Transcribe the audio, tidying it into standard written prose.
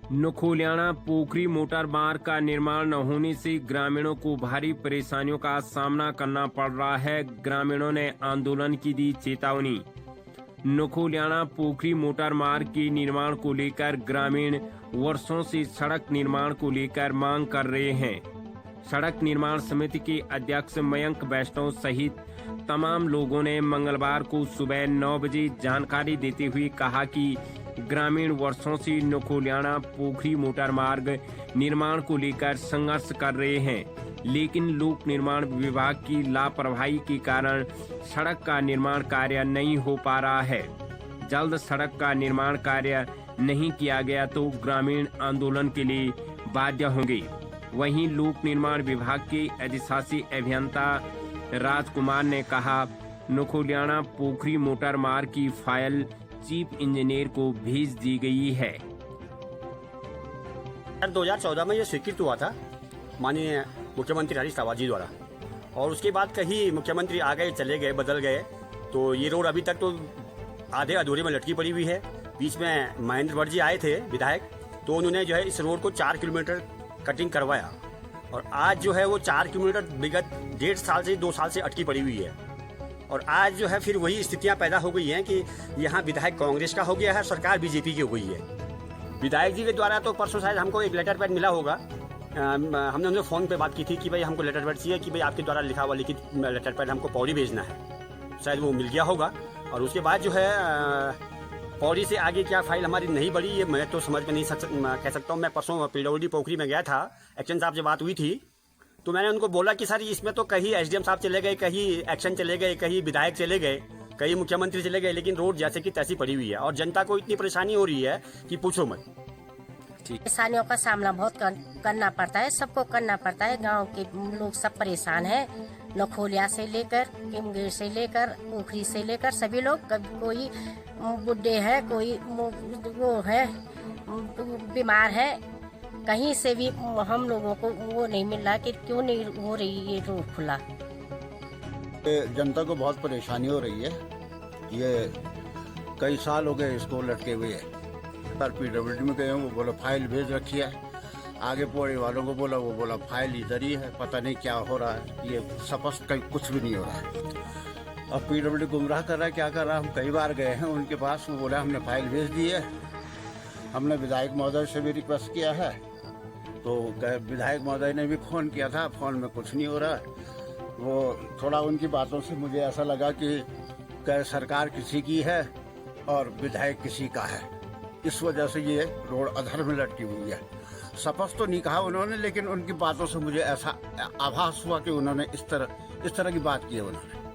नखोलियाना पोखरी motor मार्ग का निर्माण न होने से ग्रामीणों को भारी परेशानियों का सामना करना पड़ रहा है। ग्रामीणों ने आंदोलन की दी चेतावनी। नखोलियाना पोखरी मोटर मार्ग के निर्माण को लेकर ग्रामीण वर्षों से सड़क निर्माण को लेकर मांग कर रहे हैं। सड़क निर्माण समिति के अध्यक्ष मयंक वैष्णव सहित तमाम लोगों ने मंगलवार को सुबह 9 बजे जानकारी देते हुए कहा कि ग्रामीण वर्षों से नखोलियाना पोखरी मोटर मार्ग निर्माण को लेकर संघर्ष कर रहे हैं, लेकिन लोक निर्माण विभाग की लापरवाही के कारण सड़क का निर्माण कार्य नहीं हो पा रहा है। जल्द सड़क का निर्माण कार्य नहीं किया गया तो ग्रामीण आंदोलन के लिए बाध्य होंगे। वहीं लोक निर्माण विभाग के अधिशासी अभियंता राजकुमार ने कहा, नखोलियाना पोखरी मोटर मार्ग की फाइल चीफ इंजीनियर को भेज दी गई है। 2014 में ये स्वीकृत हुआ था माननीय मुख्यमंत्री हरीश रावत जी द्वारा, और उसके बाद कहीं मुख्यमंत्री आ गए, चले गए, बदल गए, तो ये रोड अभी तक तो आधे अधूरे में लटकी पड़ी हुई है। बीच में महेंद्र भट्ट जी आए थे विधायक, तो उन्होंने जो है इस रोड को 4 किलोमीटर कटिंग करवाया, और आज जो है वो 4 किलोमीटर विगत 1.5 साल से 2 साल से अटकी पड़ी हुई है। और आज जो है फिर वही स्थितियां पैदा हो गई हैं कि यहाँ विधायक कांग्रेस का हो गया है, सरकार बीजेपी की हो गई है। विधायक जी के द्वारा तो परसों शायद हमको एक लेटर पैड मिला होगा, हमने उनसे फ़ोन पे बात की थी कि भाई हमको लेटर पैड चाहिए, कि भाई आपके द्वारा लिखा हुआ लिखित लेटर पैड हमको पौड़ी भेजना है। शायद वो मिल गया होगा, और उसके बाद जो है पौड़ी से आगे क्या फाइल हमारी नहीं बढ़ी, ये मैं तो समझ में नहीं कह सकता हूँ। मैं परसों पीडब्ल्यूडी पोखरी में गया था, एक्शन साहब से बात हुई थी, तो मैंने उनको बोला कि सर इसमें तो कहीं एसडीएम साहब चले गए, कहीं एक्शन चले गए, कहीं विधायक चले गए, कहीं मुख्यमंत्री चले गए, लेकिन रोड जैसे कि तैसी पड़ी हुई है और जनता को इतनी परेशानी हो रही है कि पूछो मत। परेशानियों का सामना बहुत करना पड़ता है, सबको करना पड़ता है। गांव के लोग सब परेशान हैं, नखोलिया से लेकर किमगेर से लेकर पोखरी से लेकर सभी लोग। कोई बुढ़े है, कोई वो है बीमार है, कहीं से भी हम लोगों को वो नहीं मिल रहा कि क्यों नहीं हो रही ये रोड खुला। जनता को बहुत परेशानी हो रही है, ये कई साल हो गए इसको लटके हुए है। पर पीडब्ल्यूडी में गए, वो बोला फाइल भेज रखी है, आगे पौड़ी वालों को बोला, वो बोला फाइल इधर ही है, पता नहीं क्या हो रहा है, ये स्पष्ट कहीं कुछ भी नहीं हो रहा है। अब पीडब्ल्यूडी गुमराह कर रहा है, क्या कर रहा है। हम कई बार गए हैं उनके पास, वो बोला हमने फाइल भेज दी है। हमने विधायक महोदय से भी रिक्वेस्ट किया है, तो विधायक महोदय ने भी फ़ोन किया था, फ़ोन में कुछ नहीं हो रहा है। वो थोड़ा उनकी बातों से मुझे ऐसा लगा कि सरकार किसी की है और विधायक किसी का है, इस वजह से ये रोड अधर में लटकी हुई है। स्पष्ट तो नहीं कहा उन्होंने, लेकिन उनकी बातों से मुझे ऐसा आभास हुआ कि उन्होंने इस तरह की बात की है उन्होंने।